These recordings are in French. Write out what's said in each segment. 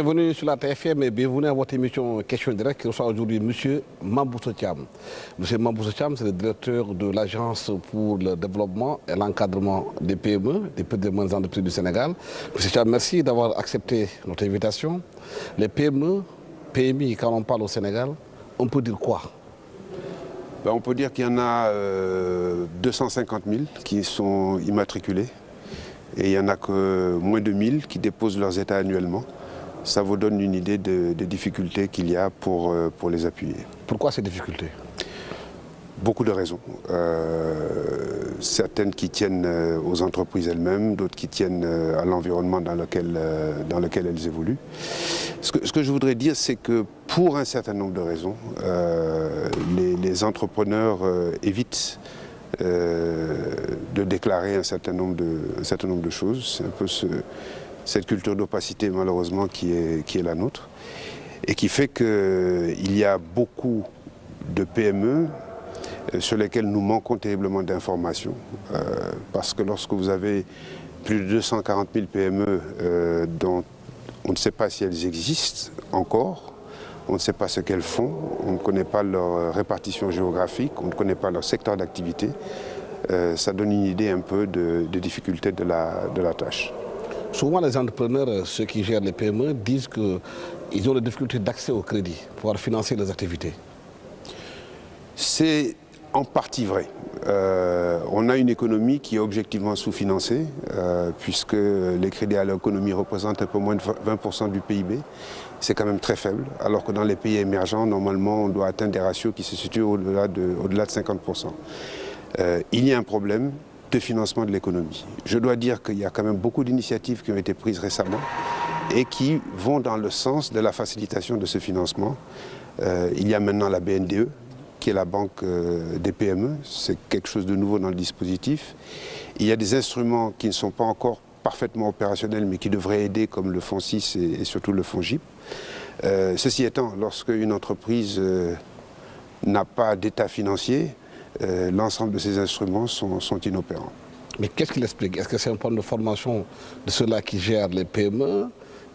Bienvenue sur la TFM et bienvenue à votre émission Question Directe qui reçoit aujourd'hui M. Mambousso Thiam. M. Mambousso Thiam, c'est le directeur de l'Agence pour le développement et l'encadrement des PME, des petites et moyennes entreprises du Sénégal. M. Thiam, merci d'avoir accepté notre invitation. Les PME, PMI, quand on parle au Sénégal, on peut dire quoi? On peut dire qu'il y en a 250 000 qui sont immatriculés et il n'y en a que moins de 1000 qui déposent leurs états annuellement. Ça vous donne une idée des difficultés qu'il y a pour les appuyer. Pourquoi ces difficultés? Beaucoup de raisons. Certaines qui tiennent aux entreprises elles-mêmes, d'autres qui tiennent à l'environnement dans lequel elles évoluent. Ce que je voudrais dire, c'est que pour un certain nombre de raisons, les entrepreneurs évitent de déclarer un certain nombre de choses. C'est un peu cette culture d'opacité malheureusement qui est la nôtre et qui fait qu'il y a beaucoup de PME sur lesquelles nous manquons terriblement d'informations parce que lorsque vous avez plus de 240 000 PME dont on ne sait pas si elles existent encore, on ne sait pas ce qu'elles font, on ne connaît pas leur répartition géographique, on ne connaît pas leur secteur d'activité, ça donne une idée un peu de difficulté de la tâche. Souvent, les entrepreneurs, ceux qui gèrent les PME, disent qu'ils ont des difficultés d'accès au crédit pour pouvoir financer leurs activités. C'est en partie vrai. On a une économie qui est objectivement sous-financée, puisque les crédits à l'économie représentent un peu moins de 20% du PIB. C'est quand même très faible, alors que dans les pays émergents, normalement, on doit atteindre des ratios qui se situent au-delà de 50%. Il y a un problème de financement de l'économie. Je dois dire qu'il y a quand même beaucoup d'initiatives qui ont été prises récemment et qui vont dans le sens de la facilitation de ce financement. Il y a maintenant la BNDE, qui est la banque des PME. C'est quelque chose de nouveau dans le dispositif. Il y a des instruments qui ne sont pas encore parfaitement opérationnels, mais qui devraient aider, comme le Fonds 6 et surtout le Fonds GIP. Ceci étant, lorsque une entreprise n'a pas d'état financier, l'ensemble de ces instruments sont inopérants. Mais qu'est-ce qui l'explique? Est-ce que c'est un problème de formation de ceux-là qui gèrent les PME,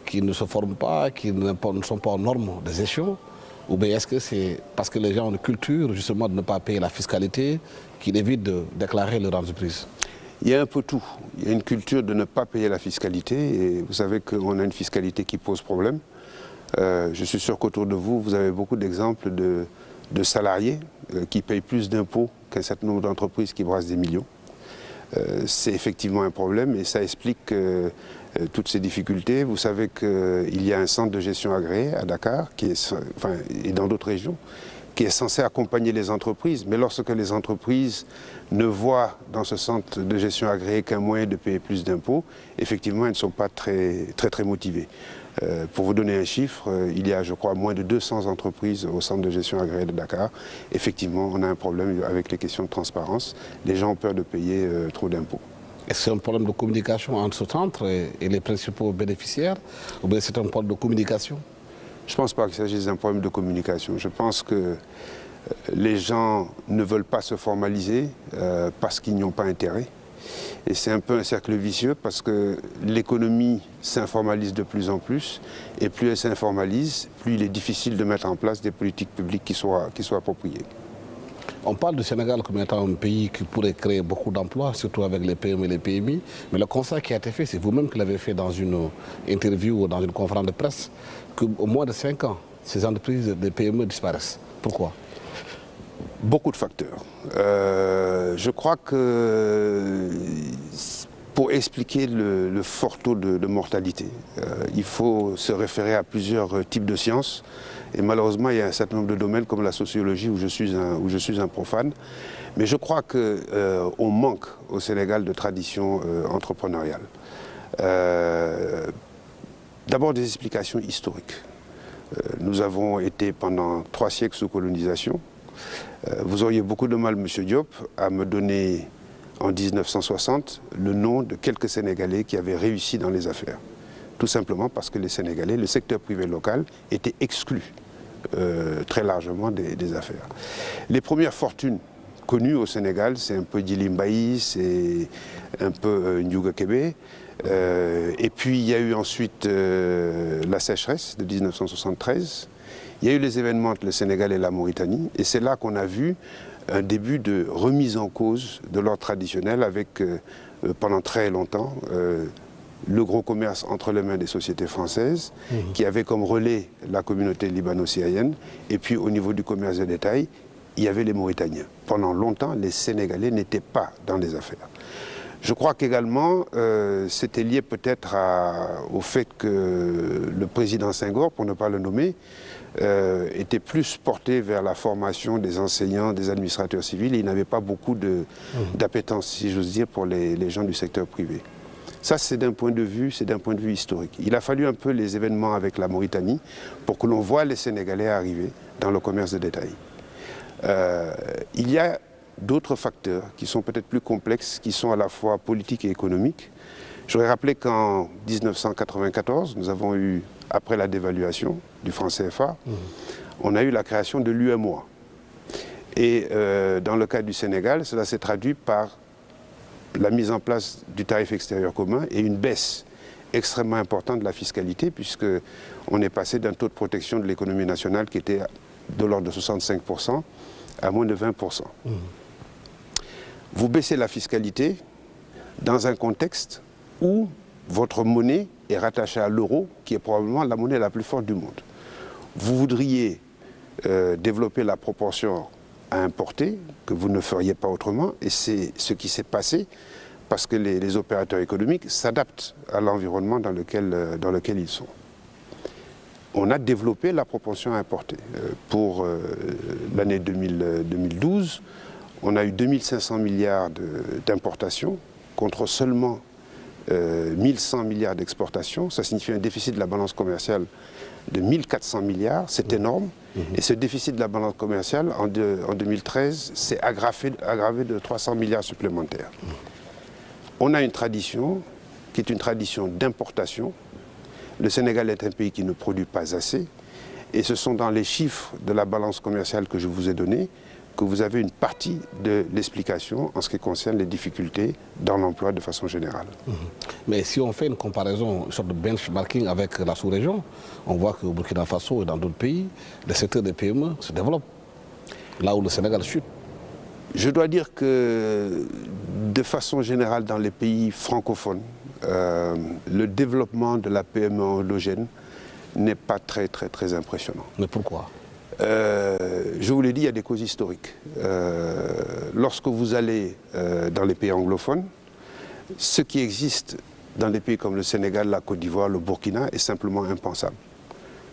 qui ne se forment pas, qui ne sont pas aux normes de gestion? Ou bien est-ce que c'est parce que les gens ont une culture justement de ne pas payer la fiscalité qu'ils évitent de déclarer leur entreprise? Il y a un peu tout. Il y a une culture de ne pas payer la fiscalité et vous savez qu'on a une fiscalité qui pose problème. Je suis sûr qu'autour de vous, vous avez beaucoup d'exemples de salariés qui payent plus d'impôts qu'un certain nombre d'entreprises qui brassent des millions. C'est effectivement un problème et ça explique toutes ces difficultés. Vous savez qu'il y a un centre de gestion agréé à Dakar et dans d'autres régions qui est censé accompagner les entreprises. Mais lorsque les entreprises ne voient dans ce centre de gestion agréé qu'un moyen de payer plus d'impôts, effectivement, elles ne sont pas très motivées. Pour vous donner un chiffre, il y a, je crois, moins de 200 entreprises au centre de gestion agréé de Dakar. Effectivement, on a un problème avec les questions de transparence. Les gens ont peur de payer trop d'impôts. Est-ce que c'est un problème de communication entre ce centre et les principaux bénéficiaires? Ou bien c'est un problème de communication? Je ne pense pas qu'il s'agisse d'un problème de communication. Je pense que les gens ne veulent pas se formaliser parce qu'ils n'y ont pas intérêt. Et c'est un peu un cercle vicieux parce que l'économie s'informalise de plus en plus et plus elle s'informalise, plus il est difficile de mettre en place des politiques publiques qui soient appropriées. On parle du Sénégal comme étant un pays qui pourrait créer beaucoup d'emplois, surtout avec les PME et les PMI. Mais le constat qui a été fait, c'est vous-même qui l'avez fait dans une interview ou dans une conférence de presse, qu'au moins de 5 ans, ces entreprises des PME disparaissent. Pourquoi? Beaucoup de facteurs. Je crois que pour expliquer le fort taux de mortalité, il faut se référer à plusieurs types de sciences. Et malheureusement, il y a un certain nombre de domaines comme la sociologie où je suis un profane. Mais je crois qu'on manque au Sénégal de tradition entrepreneuriale. D'abord des explications historiques. Nous avons été pendant 3 siècles sous colonisation. Vous auriez beaucoup de mal, M. Diop, à me donner en 1960 le nom de quelques Sénégalais qui avaient réussi dans les affaires. Tout simplement parce que les Sénégalais, le secteur privé local, était exclu très largement des affaires. Les premières fortunes connues au Sénégal, c'est un peu Djily Mbaye, c'est un peu Ndiouga Kébé. Et puis il y a eu ensuite la sécheresse de 1973. Il y a eu les événements entre le Sénégal et la Mauritanie. Et c'est là qu'on a vu un début de remise en cause de l'ordre traditionnel avec, pendant très longtemps, le gros commerce entre les mains des sociétés françaises, qui avait comme relais la communauté libano-syrienne. Et puis au niveau du commerce de détail, il y avait les Mauritaniens. Pendant longtemps, les Sénégalais n'étaient pas dans les affaires. Je crois qu'également, c'était lié peut-être au fait que le président Senghor, pour ne pas le nommer, était plus porté vers la formation des enseignants, des administrateurs civils, et il n'avait pas beaucoup d'appétence, si j'ose dire, pour les gens du secteur privé. Ça, c'est d'un point de vue historique. Il a fallu un peu les événements avec la Mauritanie pour que l'on voit les Sénégalais arriver dans le commerce de détail. Il y a d'autres facteurs qui sont peut-être plus complexes, qui sont à la fois politiques et économiques. Je voudrais rappeler qu'en 1994, nous avons eu, après la dévaluation du franc CFA, on a eu la création de l'UEMOA. Et dans le cas du Sénégal, cela s'est traduit par la mise en place du tarif extérieur commun et une baisse extrêmement importante de la fiscalité, puisqu'on est passé d'un taux de protection de l'économie nationale qui était de l'ordre de 65% à moins de 20%. Vous baissez la fiscalité dans un contexte où votre monnaie est rattachée à l'euro, qui est probablement la monnaie la plus forte du monde. Vous voudriez développer la proportion à importer, que vous ne feriez pas autrement, et c'est ce qui s'est passé parce que les opérateurs économiques s'adaptent à l'environnement dans lequel ils sont. On a développé la proportion à importer. Pour l'année 2012, on a eu 2500 milliards d'importations contre seulement 1100 milliards d'exportations. Ça signifie un déficit de la balance commerciale de 1400 milliards, c'est énorme. Et ce déficit de la balance commerciale, en 2013, s'est aggravé de 300 milliards supplémentaires. On a une tradition qui est une tradition d'importation. Le Sénégal est un pays qui ne produit pas assez. Et ce sont dans les chiffres de la balance commerciale que je vous ai donnés que vous avez une partie de l'explication en ce qui concerne les difficultés dans l'emploi de façon générale. Mais si on fait une comparaison, une sorte de benchmarking avec la sous-région, on voit qu'au Burkina Faso et dans d'autres pays, le secteur des PME se développe, là où le Sénégal chute. Je dois dire que, de façon générale, dans les pays francophones, le développement de la PME endogène n'est pas très impressionnant. Mais pourquoi ? Je vous l'ai dit, il y a des causes historiques. Lorsque vous allez dans les pays anglophones, ce qui existe dans des pays comme le Sénégal, la Côte d'Ivoire, le Burkina est simplement impensable.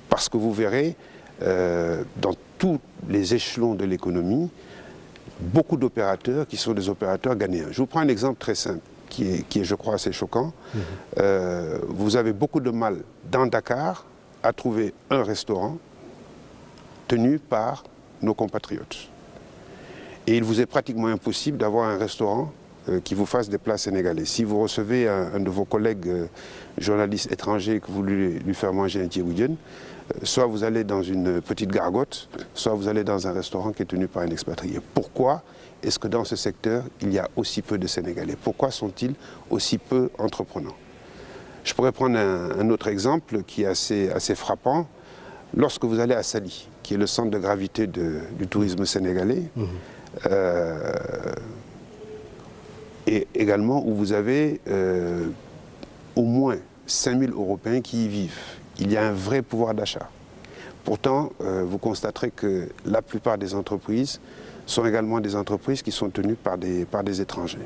Parce que vous verrez, dans tous les échelons de l'économie, beaucoup d'opérateurs qui sont des opérateurs ghanéens. Je vous prends un exemple très simple, qui est je crois, assez choquant. Vous avez beaucoup de mal dans Dakar à trouver un restaurant tenu par nos compatriotes. Et il vous est pratiquement impossible d'avoir un restaurant qui vous fasse des plats sénégalais. Si vous recevez un de vos collègues journalistes étrangers et que vous lui faire manger un tiégoudjen, soit vous allez dans une petite gargote, soit vous allez dans un restaurant qui est tenu par un expatrié. Pourquoi est-ce que dans ce secteur, il y a aussi peu de Sénégalais? Pourquoi sont-ils aussi peu entreprenants? Je pourrais prendre un autre exemple qui est assez frappant. Lorsque vous allez à Sali, qui est le centre de gravité du tourisme sénégalais, et également où vous avez au moins 5000 Européens qui y vivent. Il y a un vrai pouvoir d'achat. Pourtant, vous constaterez que la plupart des entreprises sont également des entreprises qui sont tenues par des étrangers.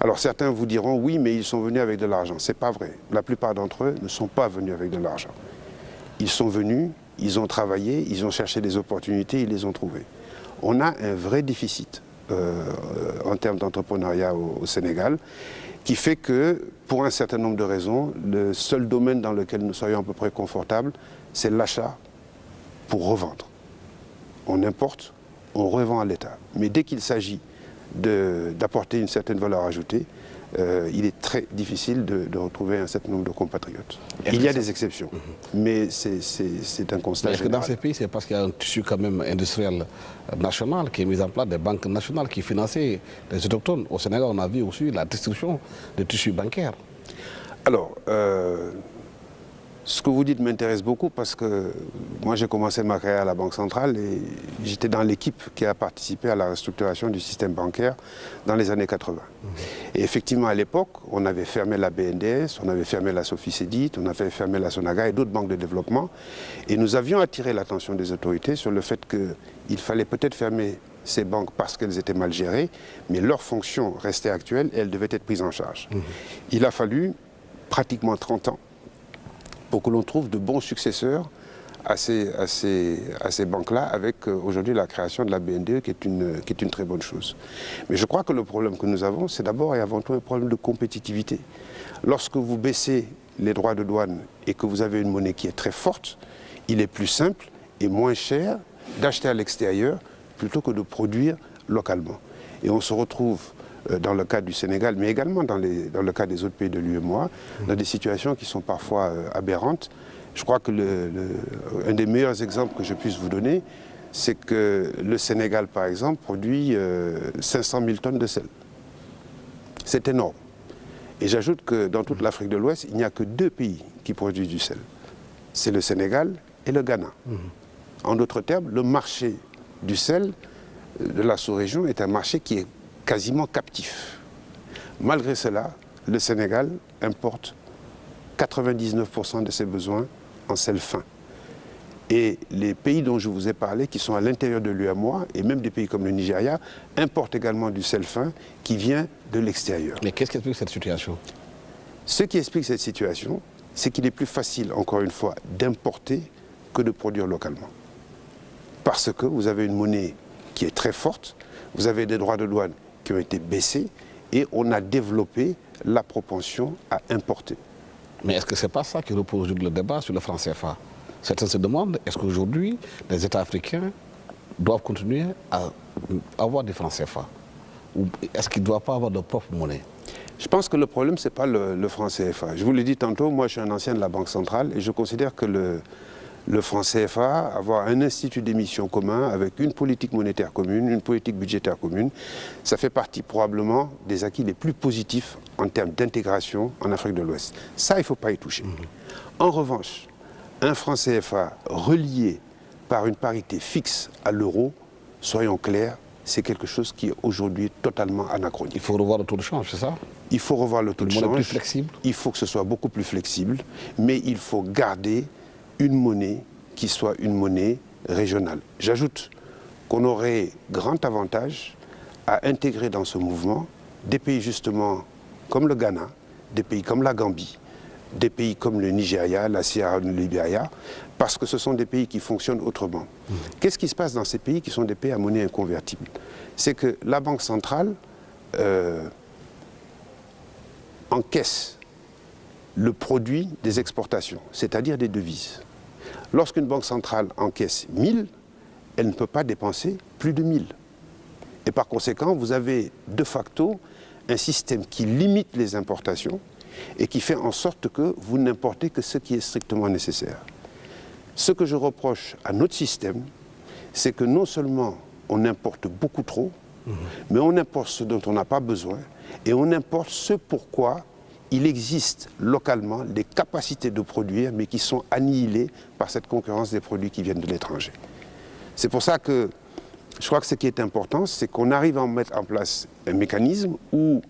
Alors certains vous diront, oui, mais ils sont venus avec de l'argent. Ce n'est pas vrai. La plupart d'entre eux ne sont pas venus avec de l'argent. Ils sont venus, ils ont travaillé, ils ont cherché des opportunités, ils les ont trouvées. On a un vrai déficit en termes d'entrepreneuriat au Sénégal, qui fait que, pour un certain nombre de raisons, le seul domaine dans lequel nous soyons à peu près confortables, c'est l'achat pour revendre. On importe, on revend à l'État. Mais dès qu'il s'agit d'apporter une certaine valeur ajoutée, il est très difficile de retrouver un certain nombre de compatriotes. Il y a des exceptions, mais c'est un constat général. Est-ce que dans ces pays, c'est parce qu'il y a un tissu quand même industriel national qui est mis en place, des banques nationales qui financent les autochtones? Au Sénégal, on a vu aussi la destruction des tissus bancaires. Alors, ce que vous dites m'intéresse beaucoup parce que moi j'ai commencé ma carrière à la Banque centrale et j'étais dans l'équipe qui a participé à la restructuration du système bancaire dans les années 80. Et effectivement à l'époque, on avait fermé la BNDES, on avait fermé la Sofisédite, on avait fermé la Sonaga et d'autres banques de développement. Et nous avions attiré l'attention des autorités sur le fait qu'il fallait peut-être fermer ces banques parce qu'elles étaient mal gérées, mais leur fonction restait actuelle et elles devaient être prises en charge. Il a fallu pratiquement 30 ans pour que l'on trouve de bons successeurs à ces banques-là, avec aujourd'hui la création de la BNDE qui est une très bonne chose. Mais je crois que le problème que nous avons, c'est d'abord et avant tout un problème de compétitivité. Lorsque vous baissez les droits de douane et que vous avez une monnaie qui est très forte, il est plus simple et moins cher d'acheter à l'extérieur plutôt que de produire localement. Et on se retrouve dans le cas du Sénégal, mais également dans le cas des autres pays de l'UEMOA, dans des situations qui sont parfois aberrantes. Je crois que un des meilleurs exemples que je puisse vous donner, c'est que le Sénégal, par exemple, produit 500 000 tonnes de sel. C'est énorme. Et j'ajoute que dans toute l'Afrique de l'Ouest, il n'y a que 2 pays qui produisent du sel. C'est le Sénégal et le Ghana. En d'autres termes, le marché du sel de la sous-région est un marché qui est quasiment captif. Malgré cela, le Sénégal importe 99% de ses besoins en sel fin. Et les pays dont je vous ai parlé, qui sont à l'intérieur de l'UEMOA, et même des pays comme le Nigeria, importent également du sel fin qui vient de l'extérieur. Mais qu'est-ce qui explique cette situation? Ce qui explique cette situation, c'est qu'il est plus facile, encore une fois, d'importer que de produire localement. Parce que vous avez une monnaie qui est très forte, vous avez des droits de douane qui ont été baissés et on a développé la propension à importer. Mais est-ce que ce n'est pas ça qui repose le débat sur le franc CFA? Certains se demandent, est-ce qu'aujourd'hui, les États africains doivent continuer à avoir des francs CFA? Ou est-ce qu'ils ne doivent pas avoir de propre monnaie? Je pense que le problème, ce n'est pas le franc CFA. Je vous l'ai dit tantôt, moi je suis un ancien de la Banque centrale et je considère que le franc CFA, avoir un institut d'émission commun avec une politique monétaire commune, une politique budgétaire commune, ça fait partie probablement des acquis les plus positifs en termes d'intégration en Afrique de l'Ouest. Ça, il ne faut pas y toucher. En revanche, un franc CFA relié par une parité fixe à l'euro, soyons clairs, c'est quelque chose qui est aujourd'hui totalement anachronique. Il faut revoir le taux de change, c'est ça? Il faut revoir le taux de change. Plus flexible. Il faut que ce soit beaucoup plus flexible, mais il faut garder une monnaie qui soit une monnaie régionale. J'ajoute qu'on aurait grand avantage à intégrer dans ce mouvement des pays justement comme le Ghana, des pays comme la Gambie, des pays comme le Nigeria, la Sierra Leone, le Libéria, parce que ce sont des pays qui fonctionnent autrement. Qu'est-ce qui se passe dans ces pays qui sont des pays à monnaie inconvertible? C'est que la Banque centrale encaisse le produit des exportations, c'est-à-dire des devises. Lorsqu'une banque centrale encaisse 1000, elle ne peut pas dépenser plus de 1000. Et par conséquent, vous avez de facto un système qui limite les importations et qui fait en sorte que vous n'importez que ce qui est strictement nécessaire. Ce que je reproche à notre système, c'est que non seulement on importe beaucoup trop, mais on importe ce dont on n'a pas besoin et on importe ce pourquoi il existe localement des capacités de produire, mais qui sont annihilées par cette concurrence des produits qui viennent de l'étranger. C'est pour ça que je crois que ce qui est important, c'est qu'on arrive à mettre en place un mécanisme où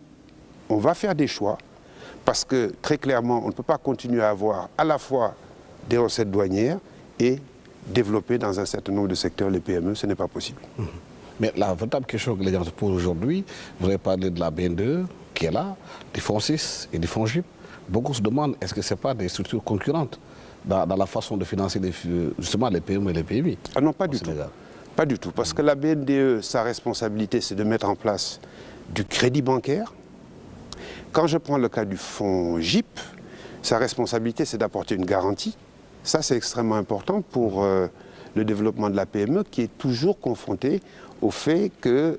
on va faire des choix, parce que très clairement, on ne peut pas continuer à avoir à la fois des recettes douanières et développer dans un certain nombre de secteurs les PME, ce n'est pas possible. Mais la véritable question que les gens se posent aujourd'hui, vous avez parlé de la BNDE, qui est là, des fonds 6 et des fonds GIP. Beaucoup se demandent, est-ce que ce n'est pas des structures concurrentes dans la façon de financer justement les PME et les PMI? Ah non, pas du tout. Pas du tout, parce que la BNDE, sa responsabilité, c'est de mettre en place du crédit bancaire. Quand je prends le cas du fonds GIP, sa responsabilité, c'est d'apporter une garantie. Ça, c'est extrêmement important pour le développement de la PME, qui est toujours confrontée au fait que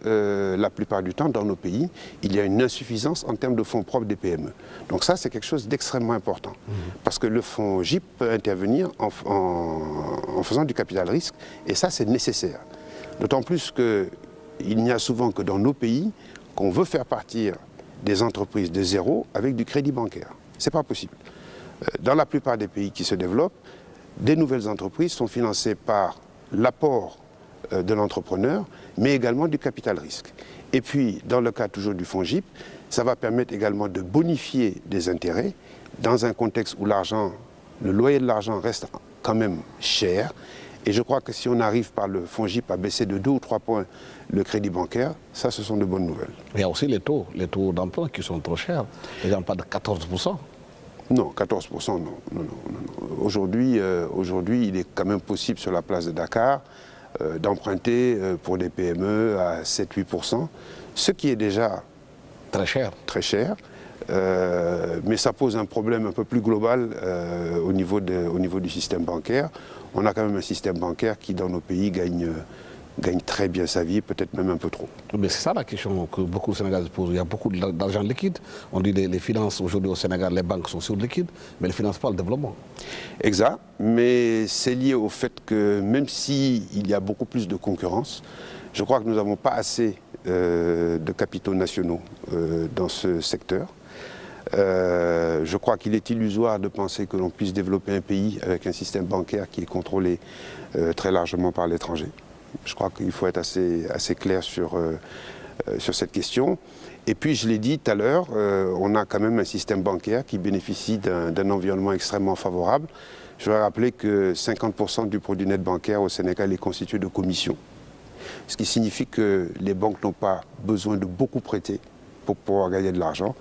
la plupart du temps, dans nos pays, il y a une insuffisance en termes de fonds propres des PME. Donc ça, c'est quelque chose d'extrêmement important. Parce que le fonds GIP peut intervenir en faisant du capital risque, et ça, c'est nécessaire. D'autant plus qu'il n'y a souvent que dans nos pays qu'on veut faire partir des entreprises de zéro avec du crédit bancaire. Ce n'est pas possible. Dans la plupart des pays qui se développent, des nouvelles entreprises sont financées par l'apport de l'entrepreneur, mais également du capital risque. Et puis, dans le cas toujours du FONGIP, ça va permettre également de bonifier des intérêts dans un contexte où le loyer de l'argent reste quand même cher. Et je crois que si on arrive par le FONGIP à baisser de 2 ou 3 points le crédit bancaire, ça, ce sont de bonnes nouvelles. Il y a aussi les taux d'emprunt qui sont trop chers. Les gens parlent de 14%. Non, 14%, non. Aujourd'hui, il est quand même possible sur la place de Dakar d'emprunter pour des PME à 7-8%, ce qui est déjà très cher. Mais ça pose un problème un peu plus global au niveau du système bancaire. On a quand même un système bancaire qui, dans nos pays, gagne très bien sa vie, peut-être même un peu trop. Mais c'est ça la question que beaucoup de Sénégalais se posent. Il y a beaucoup d'argent liquide. On dit que les finances aujourd'hui au Sénégal, les banques sont sur-liquides, mais elles ne financent pas le développement. Exact, mais c'est lié au fait que même s'il y a beaucoup plus de concurrence, je crois que nous n'avons pas assez de capitaux nationaux dans ce secteur. Je crois qu'il est illusoire de penser que l'on puisse développer un pays avec un système bancaire qui est contrôlé très largement par l'étranger. Je crois qu'il faut être assez clair sur cette question. Et puis, je l'ai dit tout à l'heure, on a quand même un système bancaire qui bénéficie d'un environnement extrêmement favorable. Je voudrais rappeler que 50% du produit net bancaire au Sénégal est constitué de commissions. Ce qui signifie que les banques n'ont pas besoin de beaucoup prêter pour pouvoir gagner de l'argent.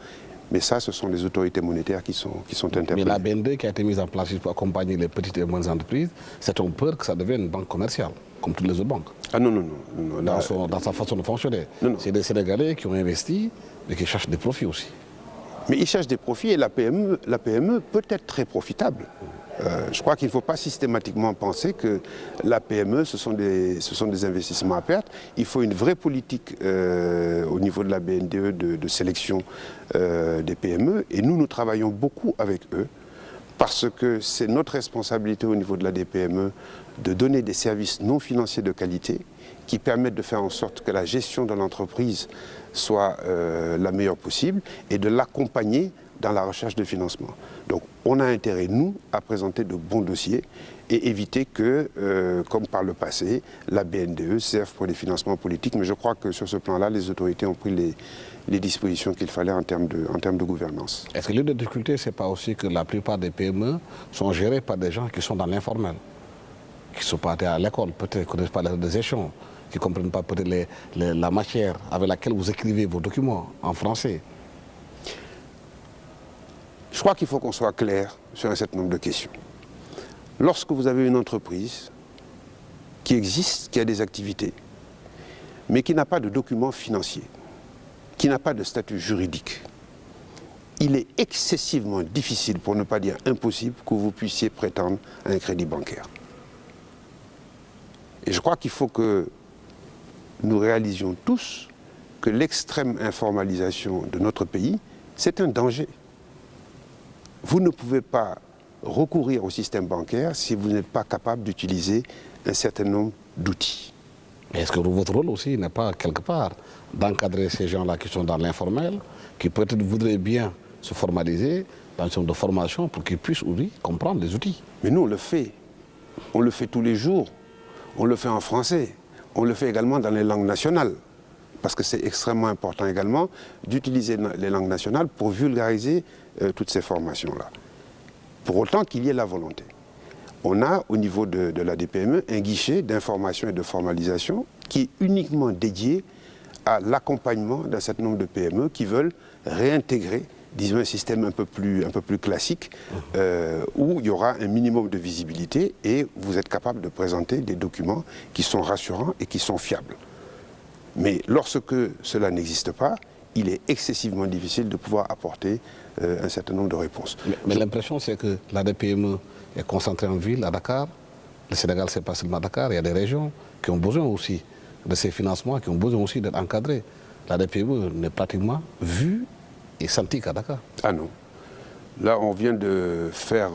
Mais ça, ce sont les autorités monétaires qui sont interpellées. Mais la BND qui a été mise en place pour accompagner les petites et moyennes entreprises, c'est une peur que ça devienne une banque commerciale, comme toutes les autres banques. Ah non. Dans sa façon de fonctionner. C'est des Sénégalais qui ont investi, mais qui cherchent des profits aussi. Mais ils cherchent des profits et la PME peut être très profitable. Je crois qu'il ne faut pas systématiquement penser que la PME, ce sont des investissements à perte. Il faut une vraie politique au niveau de la BNDE de sélection des PME. Et nous travaillons beaucoup avec eux parce que c'est notre responsabilité au niveau de la DPME de donner des services non financiers de qualité qui permettent de faire en sorte que la gestion de l'entreprise soit la meilleure possible et de l'accompagner dans la recherche de financement. Donc on a intérêt, nous, à présenter de bons dossiers et éviter que, comme par le passé, la BNDE serve pour les financements politiques. Mais je crois que sur ce plan-là, les autorités ont pris les dispositions qu'il fallait en termes de gouvernance. Est-ce que l'une des difficultés, ce n'est pas aussi que la plupart des PME sont gérées par des gens qui sont dans l'informel, qui ne sont pas allés à l'école, peut-être qui ne connaissent pas les échelons, qui ne comprennent pas peut-être la matière avec laquelle vous écrivez vos documents en français? Je crois qu'il faut qu'on soit clair sur un certain nombre de questions. Lorsque vous avez une entreprise qui existe, qui a des activités, mais qui n'a pas de documents financiers, qui n'a pas de statut juridique, il est excessivement difficile, pour ne pas dire impossible, que vous puissiez prétendre à un crédit bancaire. Et je crois qu'il faut que nous réalisions tous que l'extrême informalisation de notre pays, c'est un danger. Vous ne pouvez pas recourir au système bancaire si vous n'êtes pas capable d'utiliser un certain nombre d'outils. Est-ce que votre rôle aussi n'est pas quelque part d'encadrer ces gens-là qui sont dans l'informel, qui peut-être voudraient bien se formaliser dans une sorte de formation pour qu'ils puissent aussi comprendre les outils? Mais nous, on le fait. On le fait tous les jours. On le fait en français. On le fait également dans les langues nationales. Parce que c'est extrêmement important également d'utiliser les langues nationales pour vulgariser toutes ces formations-là. Pour autant qu'il y ait la volonté. On a au niveau de la DPME un guichet d'information et de formalisation qui est uniquement dédié à l'accompagnement d'un certain nombre de PME qui veulent réintégrer, disons, un système un peu plus classique où il y aura un minimum de visibilité et vous êtes capable de présenter des documents qui sont rassurants et qui sont fiables. Mais lorsque cela n'existe pas, il est excessivement difficile de pouvoir apporter un certain nombre de réponses. Mais l'impression, c'est que la DPME est concentrée en ville, à Dakar. Le Sénégal, ce n'est pas seulement Dakar, il y a des régions qui ont besoin aussi de ces financements, qui ont besoin aussi d'être encadrées. La DPME n'est pratiquement vue et sentie qu'à Dakar. Ah non. Là, on vient de faire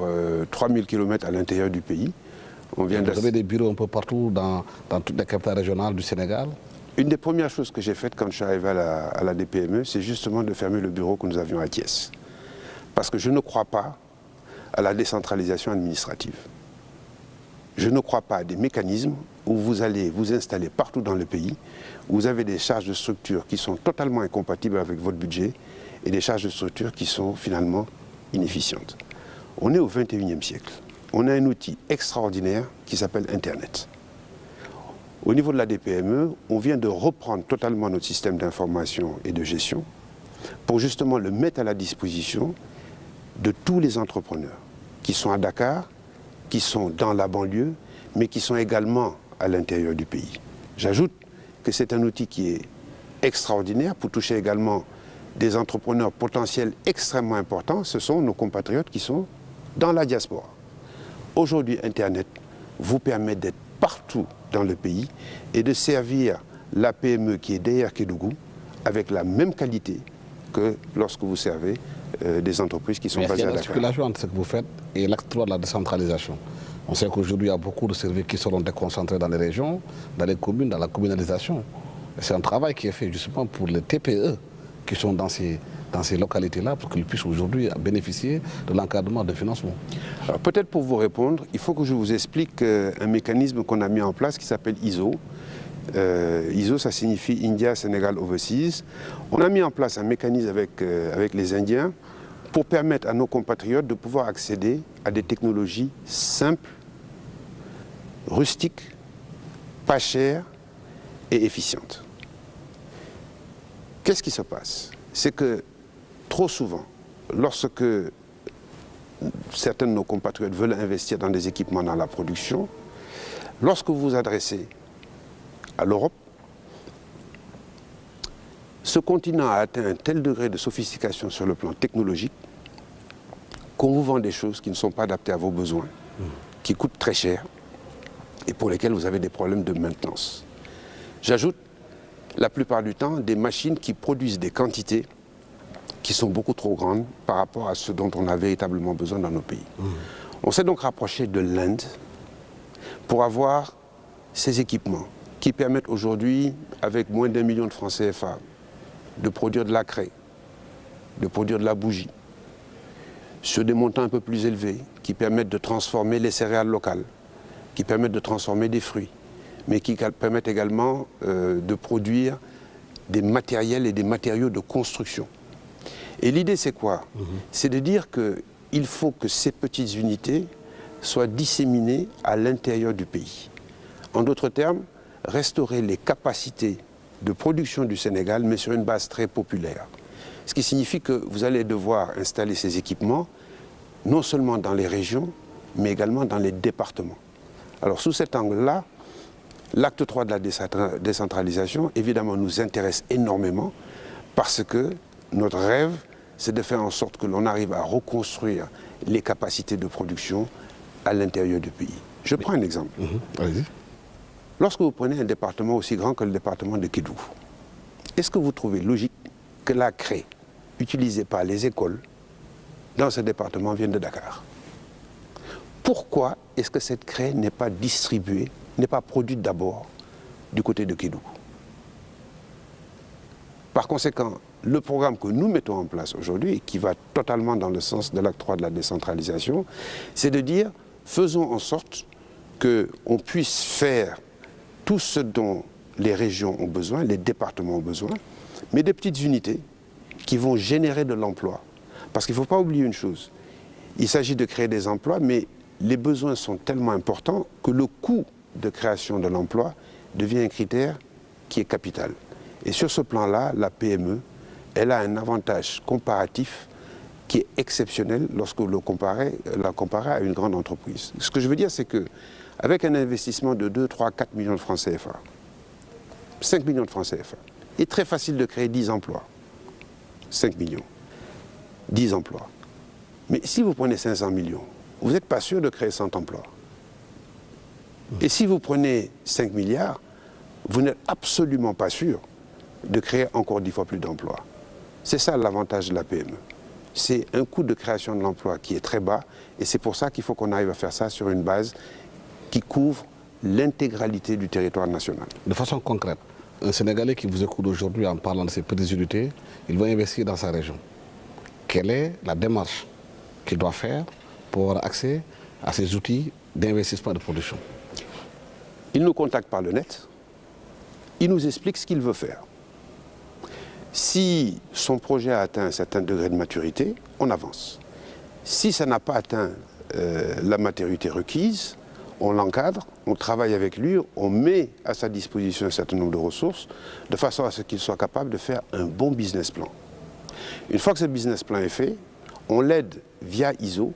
3000 km à l'intérieur du pays. Vous avez des bureaux un peu partout dans toutes les capitales régionales du Sénégal? Une des premières choses que j'ai faites quand je suis arrivé à la DPME, c'est justement de fermer le bureau que nous avions à Thiès. Parce que je ne crois pas à la décentralisation administrative. Je ne crois pas à des mécanismes où vous allez vous installer partout dans le pays, où vous avez des charges de structure qui sont totalement incompatibles avec votre budget et des charges de structure qui sont finalement inefficientes. On est au XXIe siècle. On a un outil extraordinaire qui s'appelle Internet. Au niveau de la DPME, on vient de reprendre totalement notre système d'information et de gestion pour justement le mettre à la disposition de tous les entrepreneurs qui sont à Dakar, qui sont dans la banlieue, mais qui sont également à l'intérieur du pays. J'ajoute que c'est un outil qui est extraordinaire pour toucher également des entrepreneurs potentiels extrêmement importants. Ce sont nos compatriotes qui sont dans la diaspora. Aujourd'hui, Internet vous permet d'être partout dans le pays et de servir la PME qui est derrière Kédougou avec la même qualité que lorsque vous servez des entreprises qui sont basées à Dakar. Il y a l'articulation entre ce que vous faites et l'acte 3 de la décentralisation. On sait qu'aujourd'hui, il y a beaucoup de services qui seront déconcentrés dans les régions, dans les communes, dans la communalisation. C'est un travail qui est fait justement pour les TPE qui sont dans ces localités-là pour qu'ils puissent aujourd'hui bénéficier de l'encadrement de financement. Alors peut-être pour vous répondre, il faut que je vous explique un mécanisme qu'on a mis en place qui s'appelle ISO. ISO, ça signifie India Senegal Overseas. On a mis en place un mécanisme avec les Indiens pour permettre à nos compatriotes de pouvoir accéder à des technologies simples, rustiques, pas chères et efficientes. Qu'est-ce qui se passe? C'est que trop souvent, lorsque certains de nos compatriotes veulent investir dans des équipements dans la production, lorsque vous vous adressez à l'Europe, ce continent a atteint un tel degré de sophistication sur le plan technologique qu'on vous vend des choses qui ne sont pas adaptées à vos besoins, qui coûtent très cher et pour lesquelles vous avez des problèmes de maintenance. J'ajoute, la plupart du temps, des machines qui produisent des quantités qui sont beaucoup trop grandes par rapport à ce dont on a véritablement besoin dans nos pays. On s'est donc rapproché de l'Inde pour avoir ces équipements qui permettent aujourd'hui, avec moins d'1 million de francs CFA, de produire de la craie, de produire de la bougie, sur des montants un peu plus élevés, qui permettent de transformer les céréales locales, qui permettent de transformer des fruits, mais qui permettent également de produire des matériels et des matériaux de construction. Et l'idée, c'est quoi? C'est de dire qu'il faut que ces petites unités soient disséminées à l'intérieur du pays. En d'autres termes, restaurer les capacités de production du Sénégal, mais sur une base très populaire. Ce qui signifie que vous allez devoir installer ces équipements, non seulement dans les régions, mais également dans les départements. Alors, sous cet angle-là, l'acte 3 de la décentralisation, évidemment, nous intéresse énormément parce que notre rêve, c'est de faire en sorte que l'on arrive à reconstruire les capacités de production à l'intérieur du pays. Je prends un exemple. Allez-y. Lorsque vous prenez un département aussi grand que le département de Kédougou, est-ce que vous trouvez logique que la craie utilisée par les écoles dans ce département vienne de Dakar? Pourquoi est-ce que cette craie n'est pas distribuée, n'est pas produite d'abord du côté de Kédougou? Par conséquent, le programme que nous mettons en place aujourd'hui, qui va totalement dans le sens de l'acte 3 de la décentralisation, c'est de dire, faisons en sorte qu'on puisse faire tout ce dont les régions ont besoin, les départements ont besoin, mais des petites unités qui vont générer de l'emploi. Parce qu'il ne faut pas oublier une chose, il s'agit de créer des emplois, mais les besoins sont tellement importants que le coût de création de l'emploi devient un critère qui est capital. Et sur ce plan-là, la PME, elle a un avantage comparatif qui est exceptionnel lorsque vous la comparez à une grande entreprise. Ce que je veux dire, c'est qu'avec un investissement de 2, 3, 4 millions de francs CFA, 5 millions de francs CFA, il est très facile de créer 10 emplois. 5 millions, 10 emplois. Mais si vous prenez 500 millions, vous n'êtes pas sûr de créer 100 emplois. Et si vous prenez 5 milliards, vous n'êtes absolument pas sûr de créer encore 10 fois plus d'emplois. C'est ça l'avantage de la PME. C'est un coût de création de l'emploi qui est très bas et c'est pour ça qu'il faut qu'on arrive à faire ça sur une base qui couvre l'intégralité du territoire national. De façon concrète, un Sénégalais qui vous écoute aujourd'hui en parlant de ces petites unités, il va investir dans sa région. quelle est la démarche qu'il doit faire pour avoir accès à ces outils d'investissement et de production? Il nous contacte par le net, il nous explique ce qu'il veut faire. Si son projet a atteint un certain degré de maturité, on avance. Si ça n'a pas atteint la maturité requise, on l'encadre, on travaille avec lui, on met à sa disposition un certain nombre de ressources, de façon à ce qu'il soit capable de faire un bon business plan. Une fois que ce business plan est fait, on l'aide via ISO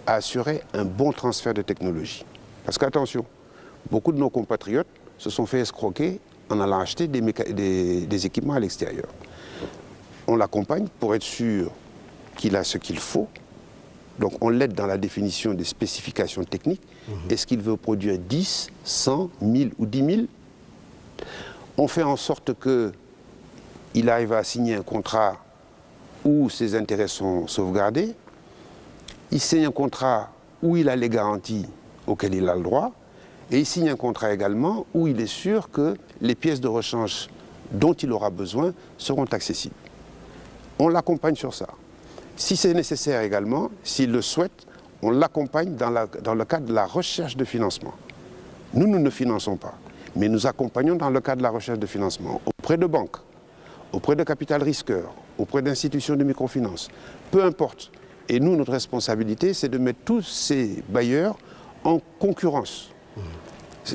à assurer un bon transfert de technologie. Parce qu'attention, beaucoup de nos compatriotes se sont fait escroquer en allant acheter des équipements à l'extérieur. On l'accompagne pour être sûr qu'il a ce qu'il faut. Donc on l'aide dans la définition des spécifications techniques. Est-ce qu'il veut produire 10, 100, 1000 ou 10 000? On fait en sorte qu'il arrive à signer un contrat où ses intérêts sont sauvegardés. Il signe un contrat où il a les garanties auxquelles il a le droit. Et il signe un contrat également où il est sûr que les pièces de rechange dont il aura besoin seront accessibles. On l'accompagne sur ça. Si c'est nécessaire également, s'il le souhaite, on l'accompagne dans le cadre de la recherche de financement. Nous ne finançons pas, mais nous accompagnons dans le cadre de la recherche de financement auprès de banques, auprès de capital risqueurs, auprès d'institutions de microfinance, peu importe. Et nous, notre responsabilité, c'est de mettre tous ces bailleurs en concurrence.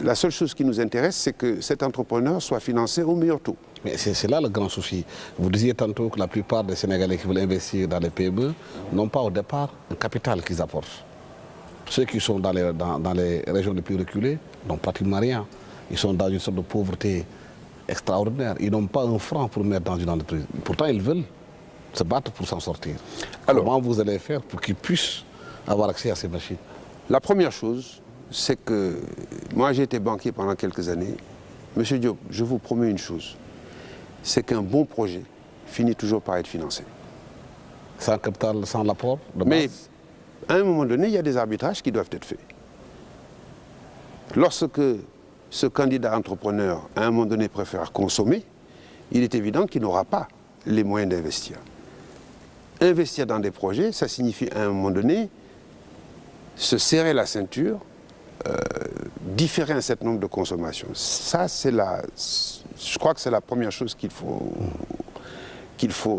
La seule chose qui nous intéresse, c'est que cet entrepreneur soit financé au meilleur taux. Mais c'est là le grand souci. Vous disiez tantôt que la plupart des Sénégalais qui veulent investir dans les PME n'ont pas au départ un capital qu'ils apportent. Ceux qui sont dans les régions les plus reculées n'ont pratiquement rien. Ils sont dans une sorte de pauvreté extraordinaire. Ils n'ont pas un franc pour mettre dans une entreprise. Pourtant, ils veulent se battre pour s'en sortir. Alors, comment vous allez faire pour qu'ils puissent avoir accès à ces machines? La première chose, c'est que moi j'ai été banquier pendant quelques années. Monsieur Diop, je vous promets une chose, c'est qu'un bon projet finit toujours par être financé. Sans capital, sans l'apport de base. Mais à un moment donné, il y a des arbitrages qui doivent être faits. Lorsque ce candidat entrepreneur, à un moment donné, préfère consommer, il est évident qu'il n'aura pas les moyens d'investir. Investir dans des projets, ça signifie à un moment donné se serrer la ceinture, différer un certain nombre de consommations. Ça, je crois que c'est la première chose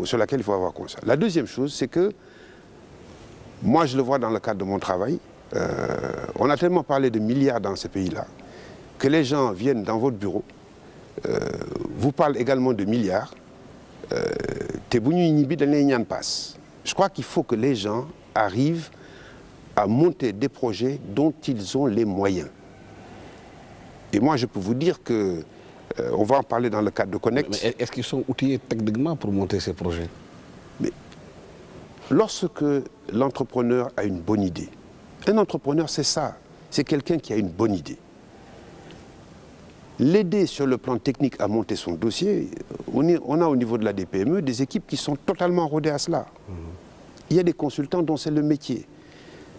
sur laquelle il faut avoir conscience. La deuxième chose, c'est que moi, je le vois dans le cadre de mon travail, on a tellement parlé de milliards dans ces pays-là, que les gens viennent dans votre bureau, vous parlent également de milliards, je crois qu'il faut que les gens arrivent à monter des projets dont ils ont les moyens. Et moi, je peux vous dire que, on va en parler dans le cadre de Connect. Mais est-ce qu'ils sont outillés techniquement pour monter ces projets? Mais lorsque l'entrepreneur a une bonne idée, un entrepreneur, c'est ça, c'est quelqu'un qui a une bonne idée. L'aider sur le plan technique à monter son dossier, on a au niveau de la DPME des équipes qui sont totalement rodées à cela. Il y a des consultants dont c'est le métier.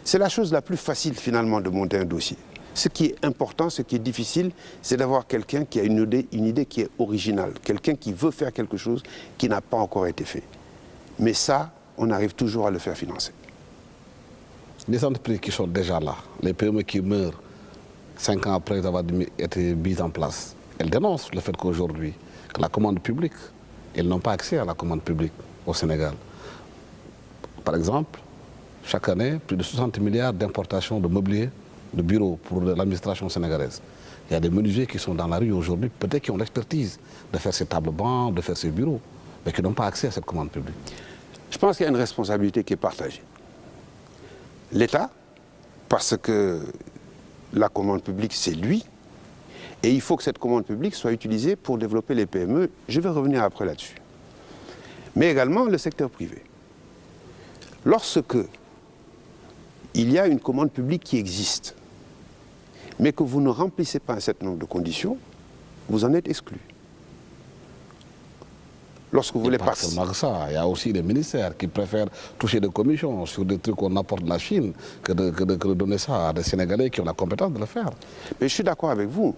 C'est la chose la plus facile finalement de monter un dossier. Ce qui est important, ce qui est difficile, c'est d'avoir quelqu'un qui a une idée qui est originale, quelqu'un qui veut faire quelque chose qui n'a pas encore été fait. Mais ça, on arrive toujours à le faire financer. Les entreprises qui sont déjà là, les PME qui meurent 5 ans après avoir été mises en place, elles dénoncent le fait qu'aujourd'hui, que la commande publique, elles n'ont pas accès à la commande publique au Sénégal. Par exemple, chaque année, plus de 60 milliards d'importations de mobilier, de bureaux pour l'administration sénégalaise. Il y a des menuisiers qui sont dans la rue aujourd'hui, peut-être qui ont l'expertise de faire ces tables bancs, de faire ces bureaux, mais qui n'ont pas accès à cette commande publique. Je pense qu'il y a une responsabilité qui est partagée. L'État, parce que la commande publique, c'est lui, et il faut que cette commande publique soit utilisée pour développer les PME. Je vais revenir après là-dessus. Mais également le secteur privé. Lorsque il y a une commande publique qui existe, mais que vous ne remplissez pas un certain nombre de conditions, vous en êtes exclu. Lorsque vous voulez passer. Il y a aussi des ministères qui préfèrent toucher des commissions sur des trucs qu'on apporte de la Chine que de donner ça à des Sénégalais qui ont la compétence de le faire. Mais je suis d'accord avec vous.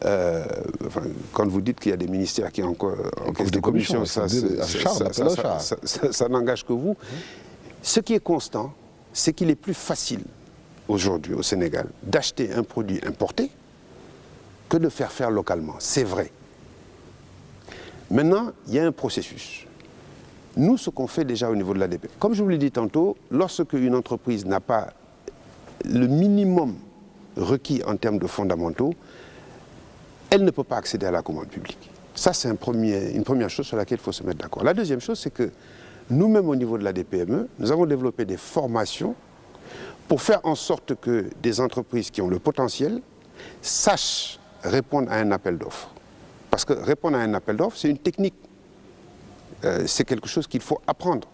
quand vous dites qu'il y a des ministères qui ont encaissent des commissions, ça n'engage que vous. Ce qui est constant, c'est qu'il est plus facile aujourd'hui au Sénégal d'acheter un produit importé que de faire localement. C'est vrai. Maintenant, il y a un processus. Nous, ce qu'on fait déjà au niveau de l'ADP, comme je vous l'ai dit tantôt, lorsque une entreprise n'a pas le minimum requis en termes de fondamentaux, elle ne peut pas accéder à la commande publique. Ça, c'est une première chose sur laquelle il faut se mettre d'accord. La deuxième chose, c'est que nous-mêmes, au niveau de l'ADPME, nous avons développé des formations pour faire en sorte que des entreprises qui ont le potentiel sachent répondre à un appel d'offres. Parce que répondre à un appel d'offres, c'est une technique. C'est quelque chose qu'il faut apprendre.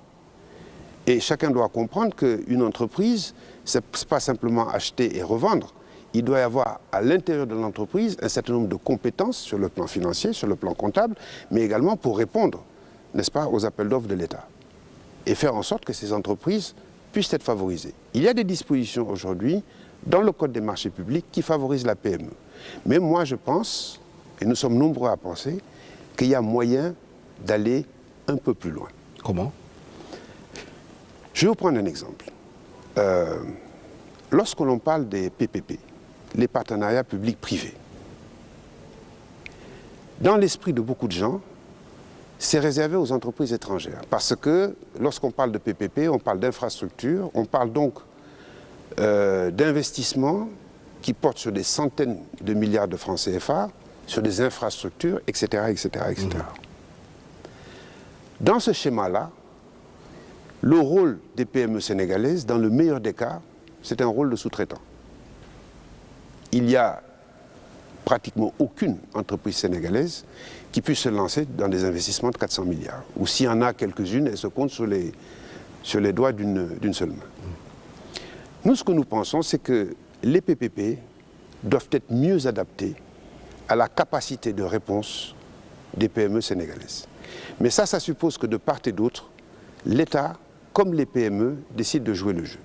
Et chacun doit comprendre qu'une entreprise, ce n'est pas simplement acheter et revendre. Il doit y avoir à l'intérieur de l'entreprise un certain nombre de compétences sur le plan financier, sur le plan comptable, mais également pour répondre, n'est-ce pas, aux appels d'offres de l'État. Et faire en sorte que ces entreprises puissent être favorisées. Il y a des dispositions aujourd'hui dans le Code des marchés publics qui favorisent la PME. Mais moi je pense, et nous sommes nombreux à penser, qu'il y a moyen d'aller un peu plus loin. Comment? Je vais vous prendre un exemple. Lorsque l'on parle des PPP, les partenariats publics-privés, dans l'esprit de beaucoup de gens, c'est réservé aux entreprises étrangères. Parce que lorsqu'on parle de PPP, on parle d'infrastructures, on parle donc d'investissements qui portent sur des centaines de milliards de francs CFA, sur des infrastructures, etc. etc., etc. Dans ce schéma-là, le rôle des PME sénégalaises, dans le meilleur des cas, c'est un rôle de sous-traitant. Il n'y a pratiquement aucune entreprise sénégalaise qui puisse se lancer dans des investissements de 400 milliards. Ou s'il y en a quelques-unes, elles se comptent sur les doigts d'une seule main. Nous, ce que nous pensons, c'est que les PPP doivent être mieux adaptés à la capacité de réponse des PME sénégalaises. Mais ça suppose que de part et d'autre, l'État, comme les PME, décide de jouer le jeu.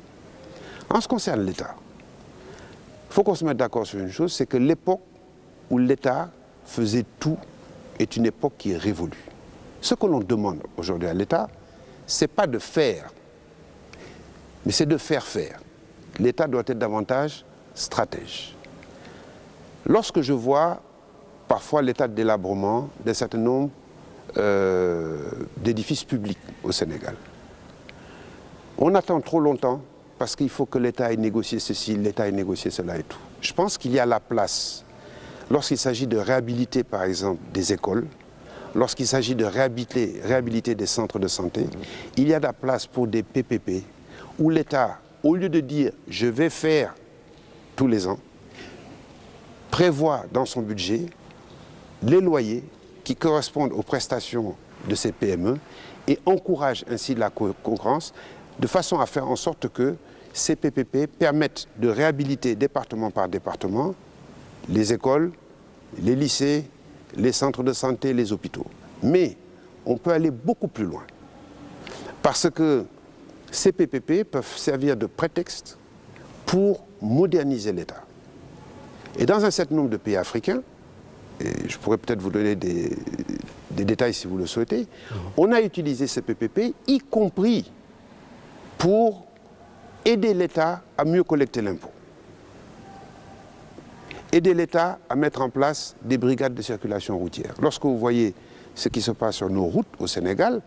En ce qui concerne l'État, il faut qu'on se mette d'accord sur une chose, c'est que l'époque où l'État faisait tout est une époque qui est révolue. Ce que l'on demande aujourd'hui à l'État, ce n'est pas de faire, mais c'est de faire faire. L'État doit être davantage stratège. Lorsque je vois parfois l'état de délabrement d'un certain nombre d'édifices publics au Sénégal, on attend trop longtemps parce qu'il faut que l'État ait négocié ceci, l'État ait négocié cela et tout. Je pense qu'il y a la place, lorsqu'il s'agit de réhabiliter par exemple des écoles, lorsqu'il s'agit de réhabiliter des centres de santé, il y a de la place pour des PPP où l'État, au lieu de dire « je vais faire tous les ans », prévoit dans son budget les loyers qui correspondent aux prestations de ces PME et encourage ainsi la concurrence de façon à faire en sorte que ces PPP permettent de réhabiliter département par département les écoles, les lycées, les centres de santé, les hôpitaux. Mais on peut aller beaucoup plus loin parce que ces PPP peuvent servir de prétexte pour moderniser l'État. Et dans un certain nombre de pays africains, et je pourrais peut-être vous donner des détails si vous le souhaitez, on a utilisé ces PPP, y compris pour aider l'État à mieux collecter l'impôt. Aider l'État à mettre en place des brigades de circulation routière. Lorsque vous voyez ce qui se passe sur nos routes au Sénégal,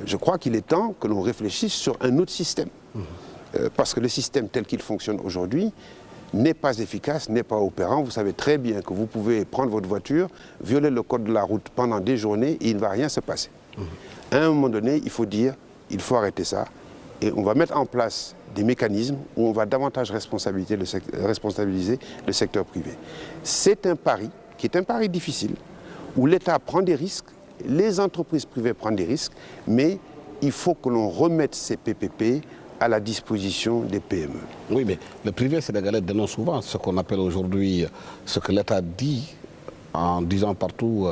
je crois qu'il est temps que l'on réfléchisse sur un autre système. Parce que le système tel qu'il fonctionne aujourd'hui n'est pas efficace, n'est pas opérant. Vous savez très bien que vous pouvez prendre votre voiture, violer le code de la route pendant des journées et il ne va rien se passer. À un moment donné, il faut dire, il faut arrêter ça. Et on va mettre en place des mécanismes où on va davantage responsabiliser le secteur privé. C'est un pari qui est un pari difficile, où l'État prend des risques, les entreprises privées prennent des risques, mais il faut que l'on remette ces PPP à la disposition des PME. Oui, mais le privé sénégalais dénonce souvent ce qu'on appelle aujourd'hui, ce que l'État dit en disant partout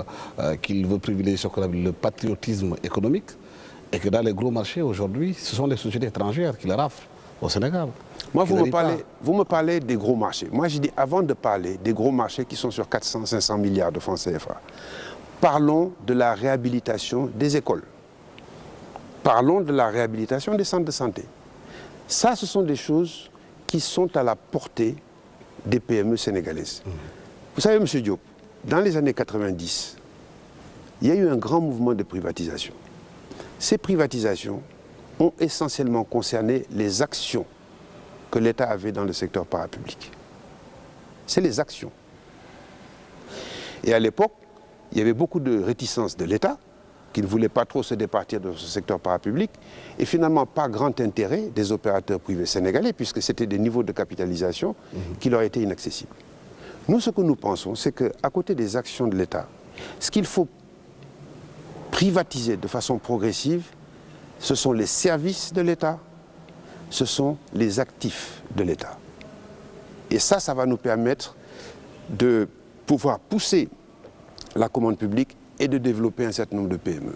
qu'il veut privilégier ce qu'on appelle le patriotisme économique et que dans les gros marchés aujourd'hui, ce sont les sociétés étrangères qui le raflent. au Sénégal. Moi, vous me parlez des gros marchés. Moi, je dis, avant de parler des gros marchés qui sont sur 400, 500 milliards de francs CFA, parlons de la réhabilitation des écoles. Parlons de la réhabilitation des centres de santé. Ça, ce sont des choses qui sont à la portée des PME sénégalaises. Vous savez, M. Diop, dans les années 90, il y a eu un grand mouvement de privatisation. Ces privatisations ont essentiellement concerné les actions que l'État avait dans le secteur parapublic. C'est les actions. Et à l'époque, il y avait beaucoup de réticences de l'État, qui ne voulait pas trop se départir de ce secteur parapublic, et finalement pas grand intérêt des opérateurs privés sénégalais, puisque c'était des niveaux de capitalisation qui leur étaient inaccessibles. Nous, ce que nous pensons, c'est qu'à côté des actions de l'État, ce qu'il faut privatiser de façon progressive, ce sont les services de l'État, ce sont les actifs de l'État. Et ça va nous permettre de pouvoir pousser la commande publique et de développer un certain nombre de PME.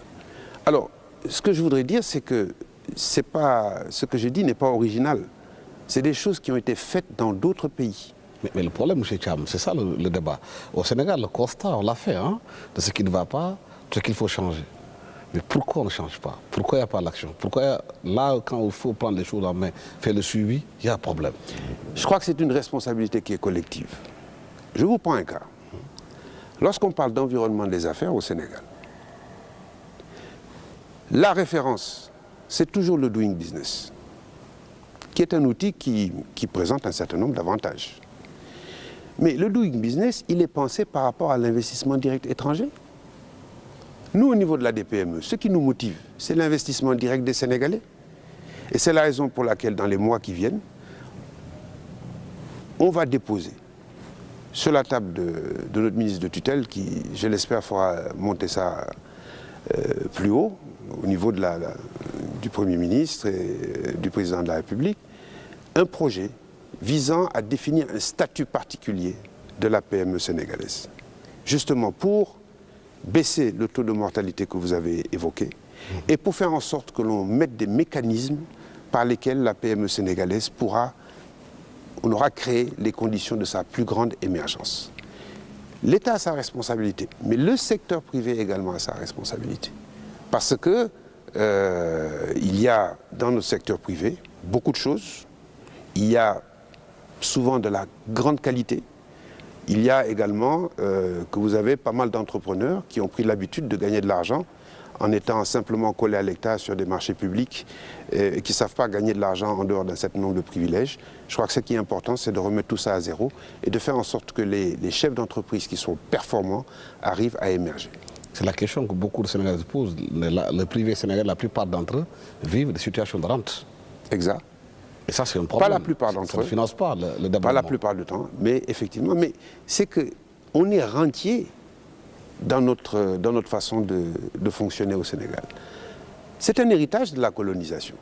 Alors, ce que je voudrais dire, c'est que ce que je dis n'est pas original. C'est des choses qui ont été faites dans d'autres pays. Mais le problème, M. Thiam, c'est ça le débat. Au Sénégal, le constat, on l'a fait, hein, de ce qui ne va pas, de ce qu'il faut changer. Mais pourquoi on ne change pas? Pourquoi il n'y a pas l'action? Pourquoi là, quand il faut prendre les choses en main, faire le suivi, il y a un problème? Je crois que c'est une responsabilité qui est collective. Je vous prends un cas. Lorsqu'on parle d'environnement des affaires au Sénégal, la référence, c'est toujours le doing business, qui est un outil qui présente un certain nombre d'avantages. Mais le doing business, il est pensé par rapport à l'investissement direct étranger. Nous, au niveau de la DPME, ce qui nous motive, c'est l'investissement direct des Sénégalais. Et c'est la raison pour laquelle, dans les mois qui viennent, on va déposer sur la table de notre ministre de tutelle, qui, je l'espère, fera monter ça plus haut, au niveau du Premier ministre et du Président de la République, un projet visant à définir un statut particulier de la PME sénégalaise. Justement pour baisser le taux de mortalité que vous avez évoqué et pour faire en sorte que l'on mette des mécanismes par lesquels la PME sénégalaise on aura créé les conditions de sa plus grande émergence. L'État a sa responsabilité, mais le secteur privé également a sa responsabilité. Parce que il y a dans notre secteur privé beaucoup de choses, il y a souvent de la grande qualité. Il y a également que vous avez pas mal d'entrepreneurs qui ont pris l'habitude de gagner de l'argent en étant simplement collés à l'hectare sur des marchés publics et qui ne savent pas gagner de l'argent en dehors d'un certain nombre de privilèges. Je crois que ce qui est important, c'est de remettre tout ça à zéro et de faire en sorte que les chefs d'entreprise qui sont performants arrivent à émerger. C'est la question que beaucoup de Sénégalais se posent. Le privé sénégalais, la plupart d'entre eux vivent des situations de rente. Exact. Et ça, c'est un problème. Pas la plupart d'entre eux. Ça ne finance pas le développement. Pas la plupart du temps, mais effectivement. Mais c'est qu'on est rentier dans notre façon de fonctionner au Sénégal. C'est un héritage de la colonisation.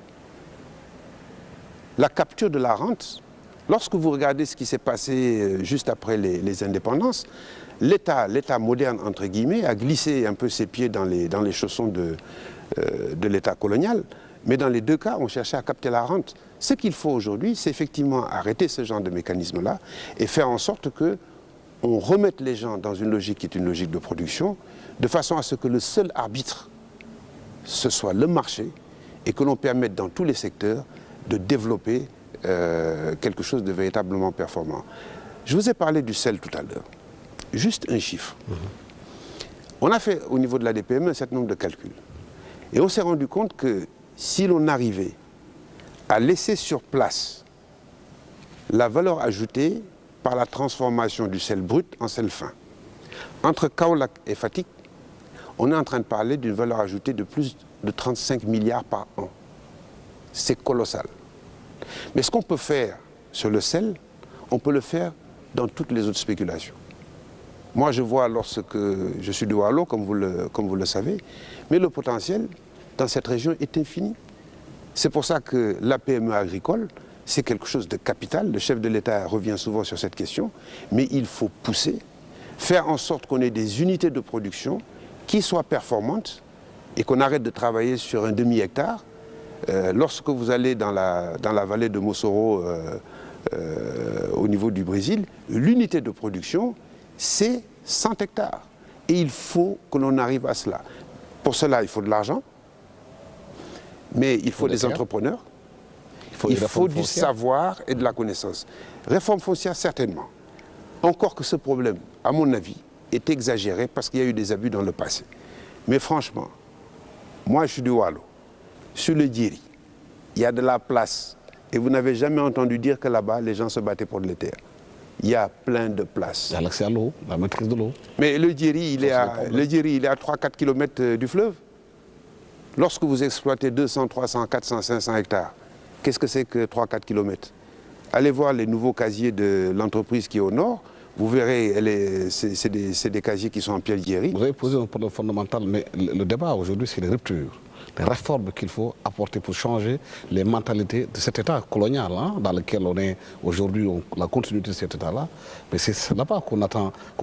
La capture de la rente, lorsque vous regardez ce qui s'est passé juste après les indépendances, l'État moderne, entre guillemets, a glissé un peu ses pieds dans les chaussons de l'État colonial. Mais dans les deux cas, on cherchait à capter la rente. Ce qu'il faut aujourd'hui, c'est effectivement arrêter ce genre de mécanisme-là et faire en sorte qu'on remette les gens dans une logique qui est une logique de production, de façon à ce que le seul arbitre, ce soit le marché, et que l'on permette dans tous les secteurs de développer quelque chose de véritablement performant. Je vous ai parlé du sel tout à l'heure. Juste un chiffre. On a fait au niveau de la DPME un certain nombre de calculs. Et on s'est rendu compte que si l'on arrivait à laisser sur place la valeur ajoutée par la transformation du sel brut en sel fin, entre Kaolack et Fatick, on est en train de parler d'une valeur ajoutée de plus de 35 milliards par an. C'est colossal. Mais ce qu'on peut faire sur le sel, on peut le faire dans toutes les autres spéculations. Moi, je vois lorsque je suis de Waalo, comme vous le savez, mais le potentiel dans cette région est infini. C'est pour ça que la PME agricole, c'est quelque chose de capital. Le chef de l'État revient souvent sur cette question, mais il faut pousser, faire en sorte qu'on ait des unités de production qui soient performantes et qu'on arrête de travailler sur un demi-hectare Lorsque vous allez dans la vallée de Mosoro, au niveau du Brésil, l'unité de production, c'est 100 hectares. Et il faut que l'on arrive à cela. Pour cela, il faut de l'argent, mais il faut des entrepreneurs, il faut du savoir et de la connaissance. Réforme foncière, certainement. Encore que ce problème, à mon avis, est exagéré parce qu'il y a eu des abus dans le passé. Mais franchement, moi je suis du Waalo, sur le Djeri, il y a de la place. Et vous n'avez jamais entendu dire que là-bas, les gens se battaient pour les terres. Il y a plein de places. Il y a l'accès à l'eau, la maîtrise de l'eau. Mais le Djeri, il est à 3-4 km du fleuve. Lorsque vous exploitez 200, 300, 400, 500 hectares, qu'est-ce que c'est que 3-4 km? Allez voir les nouveaux casiers de l'entreprise qui est au nord. Vous verrez, c'est des casiers qui sont en pierre Djeri. Vous avez posé un problème fondamental, mais le débat aujourd'hui, c'est les ruptures, les réformes qu'il faut apporter pour changer les mentalités de cet État colonial dans lequel on est aujourd'hui, la continuité de cet État-là. Mais c'est là-bas qu'on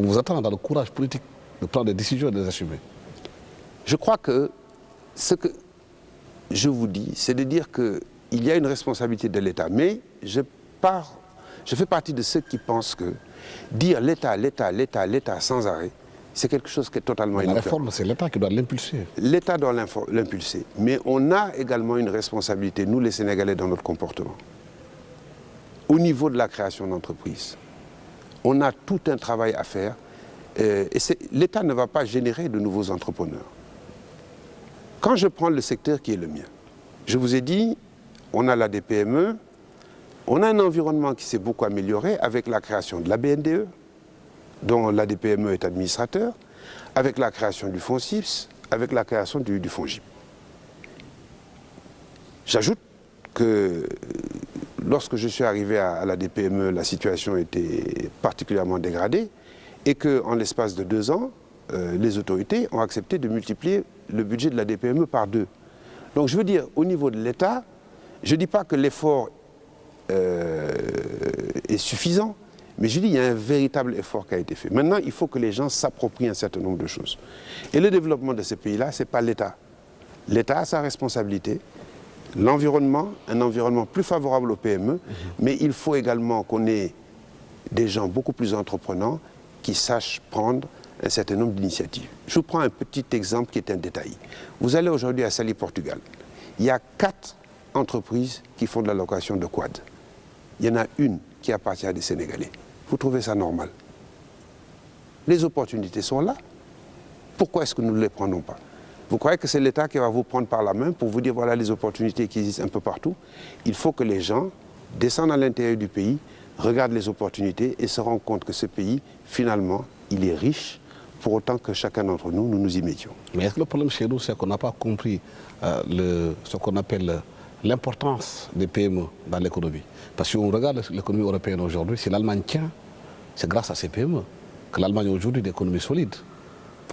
vous attend dans le courage politique de prendre des décisions et de les assumer. Je crois que ce que je vous dis, c'est de dire qu'il y a une responsabilité de l'État. Mais je fais partie de ceux qui pensent que dire l'État, l'État, l'État, l'État sans arrêt, c'est quelque chose qui est totalement inutile. La réforme, c'est l'État qui doit l'impulser. L'État doit l'impulser. Mais on a également une responsabilité, nous les Sénégalais, dans notre comportement. Au niveau de la création d'entreprises, on a tout un travail à faire. Et l'État ne va pas générer de nouveaux entrepreneurs. Quand je prends le secteur qui est le mien, je vous ai dit, on a la DPME, on a un environnement qui s'est beaucoup amélioré avec la création de la BNDE, dont la DPME est administrateur, avec la création du FONSIPS, avec la création du FONGIP. J'ajoute que lorsque je suis arrivé à la DPME, la situation était particulièrement dégradée et qu'en l'espace de 2 ans, les autorités ont accepté de multiplier le budget de la DPME par 2. Donc je veux dire, au niveau de l'État, je ne dis pas que l'effort est suffisant, mais je dis qu'il y a un véritable effort qui a été fait. Maintenant, il faut que les gens s'approprient un certain nombre de choses. Et le développement de ces pays-là, ce n'est pas l'État. L'État a sa responsabilité, l'environnement, un environnement plus favorable aux PME, mais il faut également qu'on ait des gens beaucoup plus entreprenants qui sachent prendre un certain nombre d'initiatives. Je vous prends un petit exemple qui est un détail. Vous allez aujourd'hui à Saly, Portugal. Il y a 4 entreprises qui font de la location de quad. Il y en a une qui appartient à des Sénégalais. Vous trouvez ça normal? Les opportunités sont là. Pourquoi est-ce que nous ne les prenons pas? Vous croyez que c'est l'État qui va vous prendre par la main pour vous dire voilà les opportunités qui existent un peu partout? Il faut que les gens descendent à l'intérieur du pays, regardent les opportunités et se rendent compte que ce pays, finalement, il est riche, pour autant que chacun d'entre nous, nous nous y mettions. Mais est-ce que le problème chez nous, c'est qu'on n'a pas compris ce qu'on appelle l'importance des PME dans l'économie? Parce que si on regarde l'économie européenne aujourd'hui, si l'Allemagne tient, c'est grâce à ces PME que l'Allemagne aujourd'hui est une économie solide,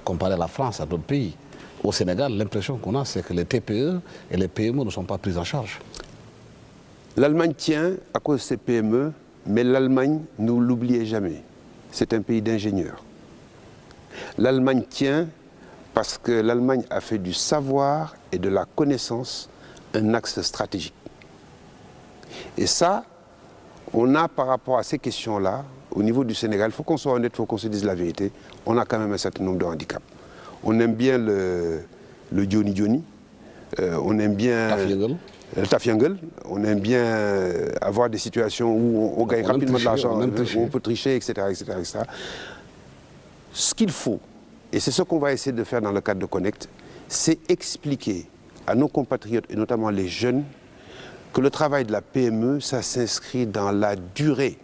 comparé à la France, à d'autres pays. Au Sénégal, l'impression qu'on a, c'est que les TPE et les PME ne sont pas prises en charge. L'Allemagne tient à cause de ses PME, mais l'Allemagne, ne l'oubliez jamais, c'est un pays d'ingénieurs. L'Allemagne tient parce que l'Allemagne a fait du savoir et de la connaissance un axe stratégique. Et ça, on a par rapport à ces questions-là, au niveau du Sénégal, il faut qu'on soit honnête, il faut qu'on se dise la vérité, on a quand même un certain nombre de handicaps. On aime bien le Johnny Johnny, on aime bien le Tafiangle, on aime bien avoir des situations où on gagne rapidement de l'argent, où on peut tricher, etc., etc., etc. Ce qu'il faut, et c'est ce qu'on va essayer de faire dans le cadre de Connect, c'est expliquer à nos compatriotes, et notamment les jeunes, que le travail de la PME, ça s'inscrit dans la durée.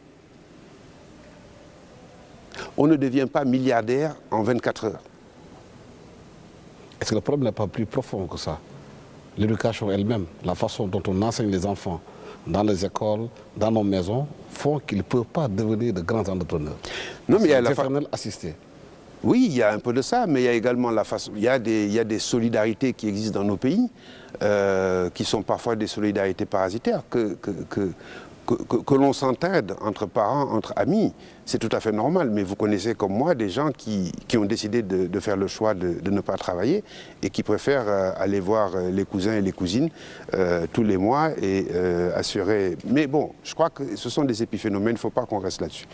On ne devient pas milliardaire en 24 heures. Est-ce que le problème n'est pas plus profond que ça? L'éducation elle-même, la façon dont on enseigne les enfants dans les écoles, dans nos maisons, font qu'ils ne peuvent pas devenir de grands entrepreneurs. Non, mais il y a la assistée. Oui, il y a un peu de ça, mais il y a également la façon. Il y a des solidarités qui existent dans nos pays, qui sont parfois des solidarités parasitaires, que l'on s'entraide entre parents, entre amis, c'est tout à fait normal. Mais vous connaissez comme moi des gens qui ont décidé de faire le choix de ne pas travailler et qui préfèrent aller voir les cousins et les cousines tous les mois et assurer... Mais bon, je crois que ce sont des épiphénomènes, il ne faut pas qu'on reste là-dessus.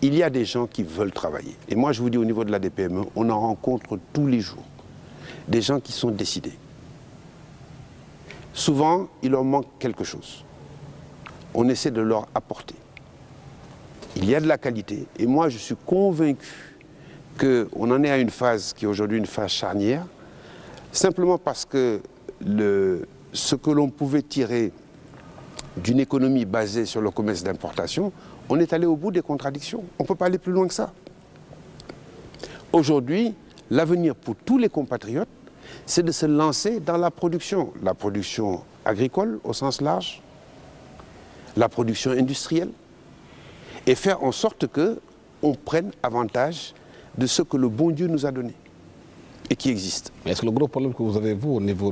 Il y a des gens qui veulent travailler. Et moi, je vous dis, au niveau de la DPME, on en rencontre tous les jours. Des gens qui sont décidés. Souvent, il leur manque quelque chose. On essaie de leur apporter. Il y a de la qualité et moi je suis convaincu qu'on en est à une phase qui est aujourd'hui une phase charnière, simplement parce que ce que l'on pouvait tirer d'une économie basée sur le commerce d'importation, on est allé au bout des contradictions. On ne peut pas aller plus loin que ça. Aujourd'hui, l'avenir pour tous les compatriotes, c'est de se lancer dans la production agricole au sens large, la production industrielle, et faire en sorte qu'on prenne avantage de ce que le bon Dieu nous a donné et qui existe. Est-ce que le gros problème que vous avez, vous, au niveau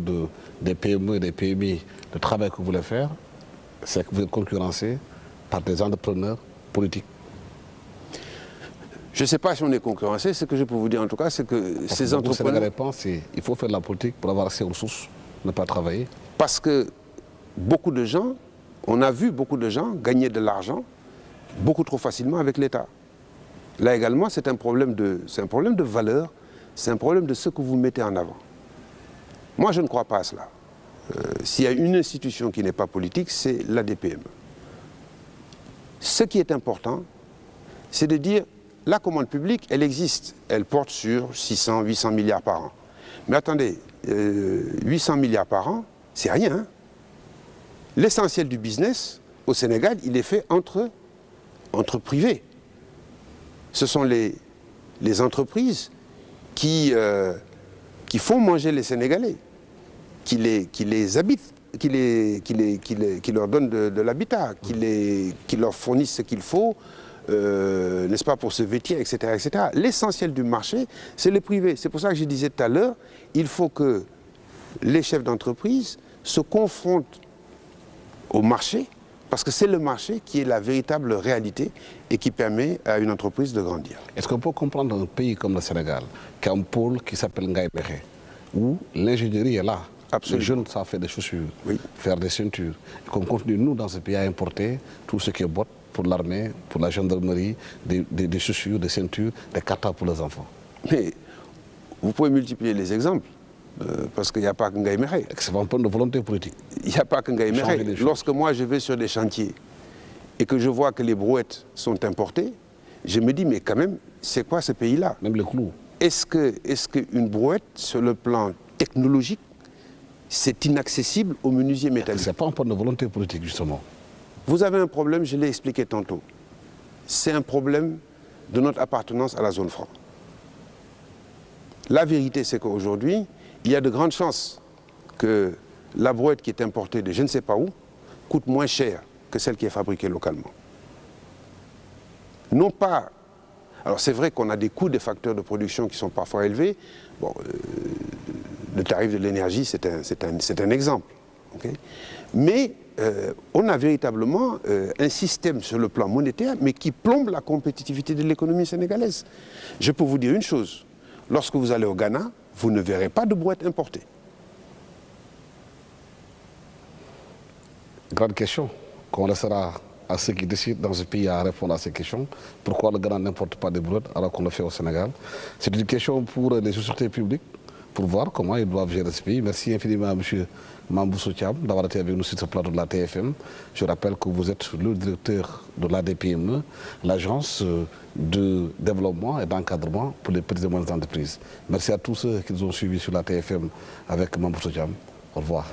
des PME et des PMI, le travail que vous voulez faire, c'est que vous êtes concurrencé par des entrepreneurs politiques? Je ne sais pas si on est concurrencé. Ce que je peux vous dire en tout cas, c'est que ces entrepreneurs... Sénégalais pensent qu'il faut faire de la politique pour avoir accès aux ressources, ne pas travailler. Parce que beaucoup de gens, on a vu beaucoup de gens gagner de l'argent beaucoup trop facilement avec l'État. Là également, c'est un problème de valeur, c'est un problème de ce que vous mettez en avant. Moi, je ne crois pas à cela. S'il y a une institution qui n'est pas politique, c'est la DPME. Ce qui est important, c'est de dire, la commande publique, elle existe. Elle porte sur 600, 800 milliards par an. Mais attendez, 800 milliards par an, c'est rien. Hein? L'essentiel du business, au Sénégal, il est fait entre privés. Ce sont les entreprises qui font manger les Sénégalais, qui les habitent, qui leur donnent de l'habitat, qui leur fournissent ce qu'il faut, n'est-ce pas, pour se vêtir, etc., etc. L'essentiel du marché, c'est le privé. C'est pour ça que je disais tout à l'heure, il faut que les chefs d'entreprise se confrontent au marché, parce que c'est le marché qui est la véritable réalité et qui permet à une entreprise de grandir. Est-ce qu'on peut comprendre un pays comme le Sénégal, qui a un pôle qui s'appelle Ngaye Mékhé, où l'ingénierie est là? Absolument. Les jeunes savent faire des chaussures, oui, faire des ceintures. Et qu'on continue, nous, dans ce pays, à importer tout ce qui est bottes pour l'armée, pour la gendarmerie, des chaussures, des ceintures, des katas pour les enfants. Mais vous pouvez multiplier les exemples, parce qu'il n'y a pas que Ngaye Mékhé. C'est un peu de volonté politique. Il n'y a pas que Ngaye Mékhé. Lorsque moi je vais sur des chantiers et que je vois que les brouettes sont importées, je me dis, mais quand même, c'est quoi ce pays-là? Même les clous. Est-ce qu'une brouette, sur le plan technologique, c'est inaccessible aux menuisiers métalliques? C'est pas un problème de volonté politique, justement. Vous avez un problème, je l'ai expliqué tantôt. C'est un problème de notre appartenance à la zone franc. La vérité, c'est qu'aujourd'hui, il y a de grandes chances que la brouette qui est importée de je ne sais pas où coûte moins cher que celle qui est fabriquée localement. Non pas... Alors c'est vrai qu'on a des coûts des facteurs de production qui sont parfois élevés. Bon, le tarif de l'énergie, c'est un exemple. Okay? Mais on a véritablement un système sur le plan monétaire, mais qui plombe la compétitivité de l'économie sénégalaise. Je peux vous dire une chose, lorsque vous allez au Ghana, vous ne verrez pas de brouettes importées. Grande question qu'on laissera à ceux qui décident dans ce pays à répondre à ces questions. Pourquoi le Ghana n'importe pas de brouettes alors qu'on le fait au Sénégal? C'est une question pour les sociétés publiques, pour voir comment ils doivent gérer ce pays. Merci infiniment à M. Mambousso Thiam d'avoir été avec nous sur ce plateau de la TFM. Je rappelle que vous êtes le directeur de l'ADPME, l'agence de développement et d'encadrement pour les petites et moyennes entreprises. Merci à tous ceux qui nous ont suivis sur la TFM avec Mambousso Thiam. Au revoir.